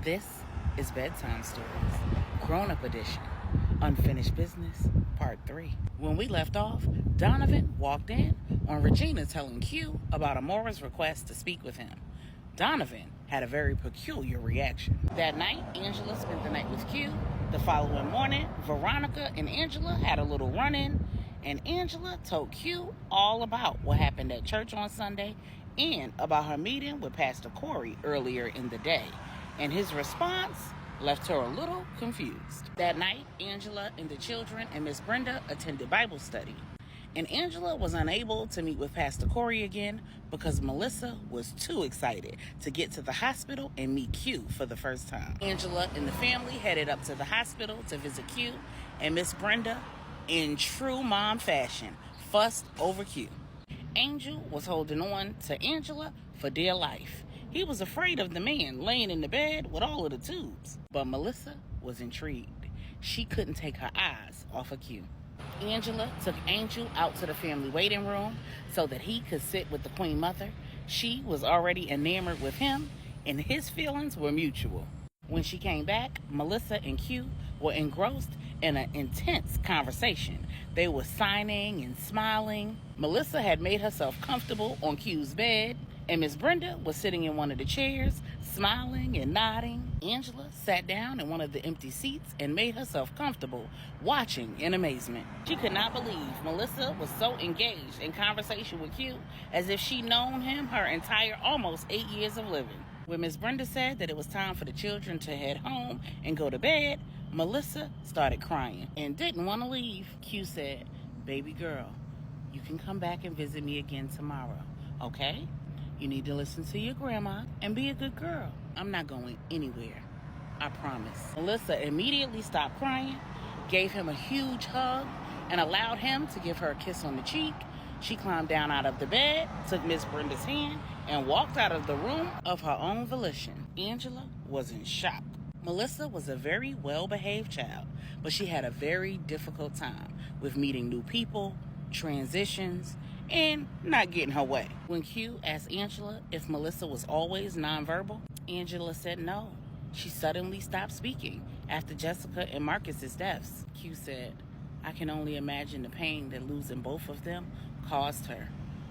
This is Bedtime Stories, Grownup Edition, Unfinished Business, Part 3. When we left off, Donovan walked in on Regina telling Q about Amora's request to speak with him. Donovan had a very peculiar reaction. That night, Angela spent the night with Q. The following morning, Veronica and Angela had a little run-in, and Angela told Q all about what happened at church on Sunday and about her meeting with Pastor Corey earlier in the day. And his response left her a little confused. That night, Angela and the children and Miss Brenda attended Bible study. And Angela was unable to meet with Pastor Corey again because Melissa was too excited to get to the hospital and meet Q for the first time. Angela and the family headed up to the hospital to visit Q, and Miss Brenda, in true mom fashion, fussed over Q. Angel was holding on to Angela for dear life. He was afraid of the man laying in the bed with all of the tubes. But Melissa was intrigued. She couldn't take her eyes off of Q. Angela took Angel out to the family waiting room so that he could sit with the Queen Mother. She was already enamored with him, and his feelings were mutual. When she came back, Melissa and Q were engrossed in an intense conversation. They were signing and smiling. Melissa had made herself comfortable on Q's bed, and Miss Brenda was sitting in one of the chairs, smiling and nodding. Angela sat down in one of the empty seats and made herself comfortable, watching in amazement. She could not believe Melissa was so engaged in conversation with Q as if she'd known him her entire almost 8 years of living. When Miss Brenda said that it was time for the children to head home and go to bed, Melissa started crying and didn't want to leave. Q said, "Baby girl, you can come back and visit me again tomorrow, okay? You need to listen to your grandma and be a good girl. I'm not going anywhere. I promise." Melissa immediately stopped crying, gave him a huge hug, and allowed him to give her a kiss on the cheek. She climbed down out of the bed, took Miss Brenda's hand, and walked out of the room of her own volition. Angela was in shock. Melissa was a very well-behaved child, but she had a very difficult time with meeting new people, transitions, and not getting her way. When Q asked Angela if Melissa was always nonverbal, Angela said no. She suddenly stopped speaking after Jessica and Marcus's deaths. Q said, "I can only imagine the pain that losing both of them caused her.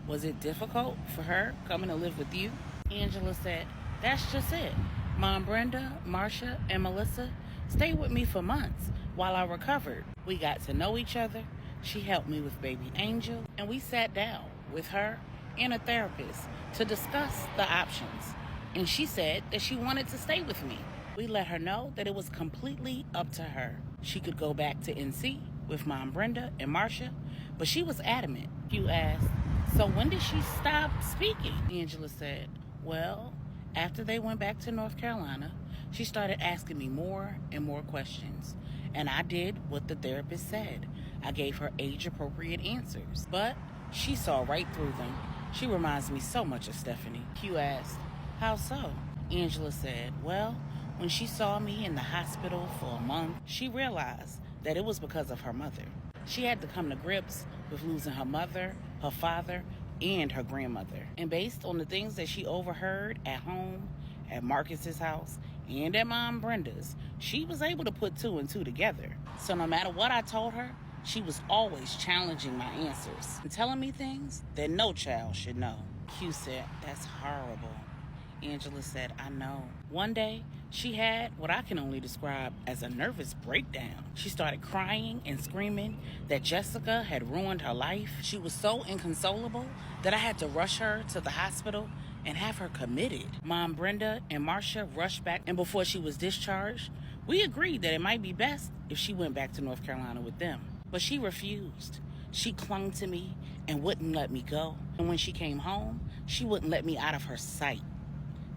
Was it difficult for her coming to live with you?" Angela said, "That's just it. Mom Brenda, Marcia, and Melissa stayed with me for months while I recovered. We got to know each other. She helped me with baby Angel, and we sat down with her and a therapist to discuss the options. And she said that she wanted to stay with me. We let her know that it was completely up to her. She could go back to NC with Mom Brenda and Marcia, but she was adamant." Q asked, "So when did she stop speaking?" Angela said, "Well, after they went back to North Carolina, she started asking me more and more questions. And I did what the therapist said. I gave her age-appropriate answers, but she saw right through them. She reminds me so much of Stephanie." Q asked, "How so?" Angela said, "Well, when she saw me in the hospital for a month, she realized that it was because of her mother. She had to come to grips with losing her mother, her father, and her grandmother. And based on the things that she overheard at home, at Marcus's house, and at Mom Brenda's, she was able to put two and two together. So no matter what I told her, she was always challenging my answers and telling me things that no child should know." Q said, "That's horrible." Angela said, "I know." One day, she had what I can only describe as a nervous breakdown. She started crying and screaming that Jessica had ruined her life. She was so inconsolable that I had to rush her to the hospital and have her committed. Mom Brenda and Marcia rushed back, and before she was discharged, we agreed that it might be best if she went back to North Carolina with them. But she refused. She clung to me and wouldn't let me go. And when she came home, she wouldn't let me out of her sight.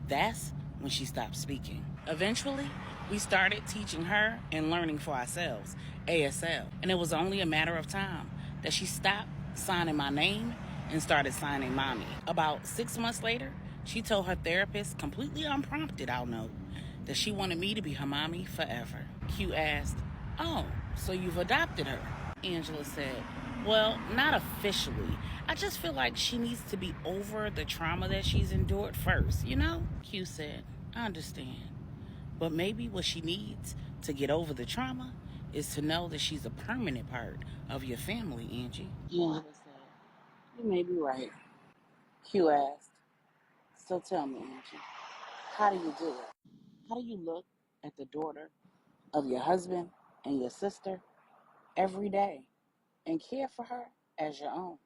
That's when she stopped speaking. Eventually, we started teaching her and learning for ourselves, ASL. And it was only a matter of time that she stopped signing my name and started signing Mommy. About 6 months later, she told her therapist, completely unprompted, I'll note, that she wanted me to be her mommy forever. Q asked, "Oh, so you've adopted her?" Angela said, "Well, not officially. I just feel like she needs to be over the trauma that she's endured first, you know?" Q said, "I understand. But maybe what she needs to get over the trauma is to know that she's a permanent part of your family, Angie. Angela said, "You may be right." Q asked, "So tell me, Angie, how do you do it? How do you look at the daughter of your husband and your sister every day and care for her as your own?"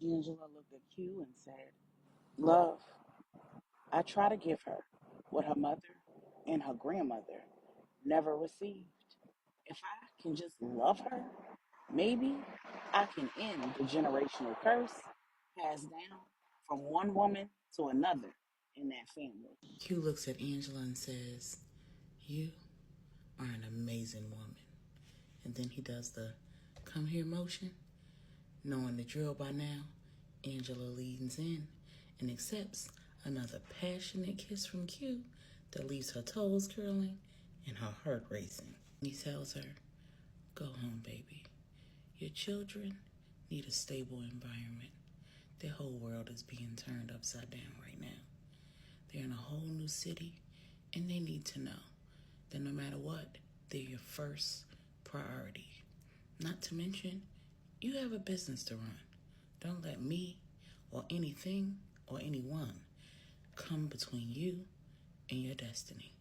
Angela looked at Q and said, "Love. I try to give her what her mother and her grandmother never received. If I can just love her, maybe I can end the generational curse passed down from one woman to another in that family." Q looks at Angela and says, "You are an amazing woman." And then he does the come here motion. Knowing the drill by now, Angela leans in and accepts another passionate kiss from Q that leaves her toes curling and her heart racing. He tells her, "Go home, baby. Your children need a stable environment. Their whole world is being turned upside down right now. They're in a whole new city, and they need to know that no matter what, they're your first priority. Not to mention, you have a business to run. Don't let me or anything or anyone come between you and your destiny.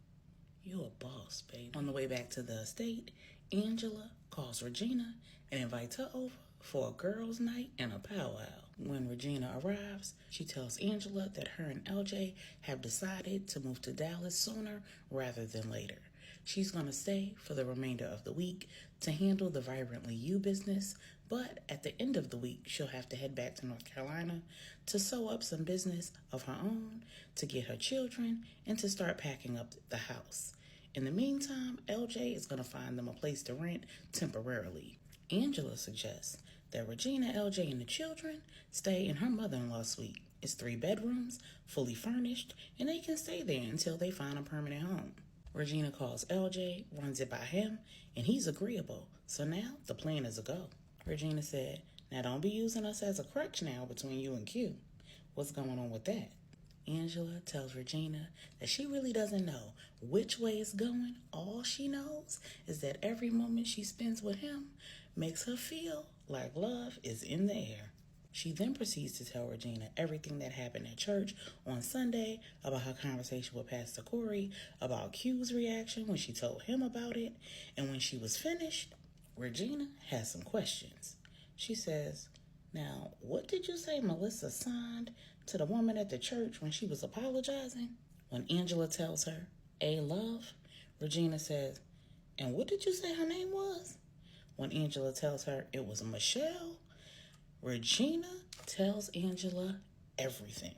You're a boss, baby." On the way back to the estate, Angela calls Regina and invites her over for a girls' night and a powwow. When Regina arrives, she tells Angela that her and LJ have decided to move to Dallas sooner rather than later. She's going to stay for the remainder of the week to handle the Vibrantly You business, but at the end of the week, she'll have to head back to North Carolina to sew up some business of her own, to get her children, and to start packing up the house. In the meantime, LJ is going to find them a place to rent temporarily. Angela suggests that Regina, LJ, and the children stay in her mother-in-law's suite. It's 3 bedrooms, fully furnished, and they can stay there until they find a permanent home. Regina calls LJ, runs it by him, and he's agreeable. So now the plan is a go. Regina said, "Now don't be using us as a crutch now between you and Q. What's going on with that?" Angela tells Regina that she really doesn't know which way it's going. All she knows is that every moment she spends with him makes her feel like love is in the air. She then proceeds to tell Regina everything that happened at church on Sunday, about her conversation with Pastor Corey, about Q's reaction when she told him about it, and when she was finished, Regina has some questions. She says, "Now, what did you say Melissa signed to the woman at the church when she was apologizing?" When Angela tells her, "A love," Regina says, "And what did you say her name was?" When Angela tells her it was Michelle, Regina tells Angela everything.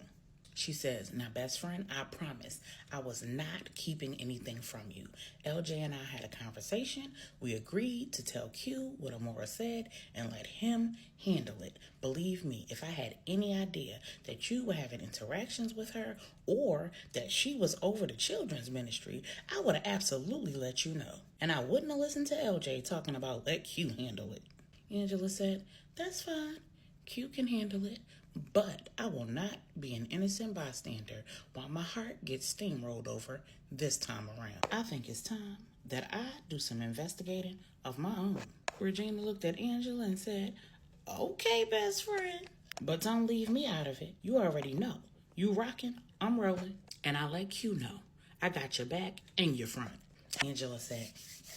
She says, "Now, best friend, I promise I was not keeping anything from you. LJ and I had a conversation. We agreed to tell Q what Amora said and let him handle it. Believe me, if I had any idea that you were having interactions with her or that she was over the children's ministry, I would have absolutely let you know. And I wouldn't have listened to LJ talking about let Q handle it." Angela said, "That's fine. Q can handle it, but I will not be an innocent bystander while my heart gets steamrolled over this time around. I think it's time that I do some investigating of my own." Regina looked at Angela and said, "Okay, best friend, but don't leave me out of it. You already know. You rocking, I'm rolling, and I let Q know. I got your back and your front." Angela said,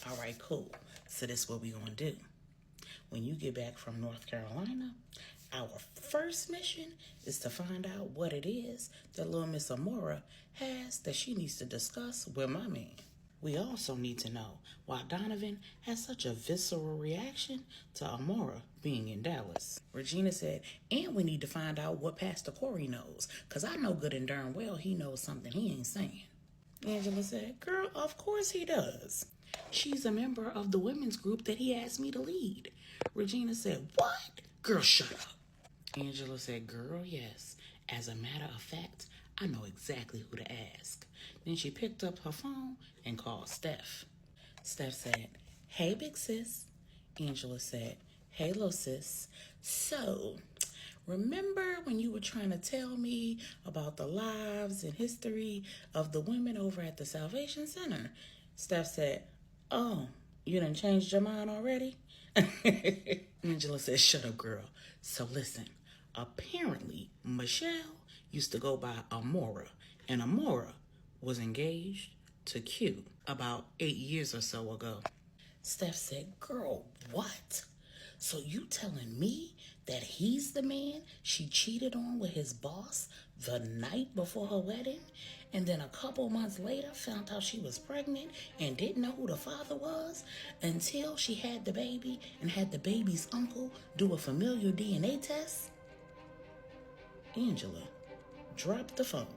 "All right, cool. So this is what we gonna do. When you get back from North Carolina, our first mission is to find out what it is that little Miss Amora has that she needs to discuss with my man. We also need to know why Donovan has such a visceral reaction to Amora being in Dallas." Regina said, "And we need to find out what Pastor Corey knows, because I know good and darn well he knows something he ain't saying." Angela said, "Girl, of course he does. She's a member of the women's group that he asked me to lead." Regina said, "What? Girl, shut up." Angela said, "Girl, yes. As a matter of fact, I know exactly who to ask." Then she picked up her phone and called Steph. Steph said, "Hey, big sis." Angela said, "Hey, little sis. So, remember when you were trying to tell me about the lives and history of the women over at the Salvation Center? Steph said, "Oh, you done changed your mind already?" Angela said, "Shut up, girl. So listen, apparently Michelle used to go by Amora, and Amora was engaged to Q about 8 years or so ago." Steph said, "Girl, what? So you telling me that he's the man she cheated on with his boss the night before her wedding, and then a couple months later found out she was pregnant and didn't know who the father was until she had the baby and had the baby's uncle do a familial DNA test?" Angela dropped the phone.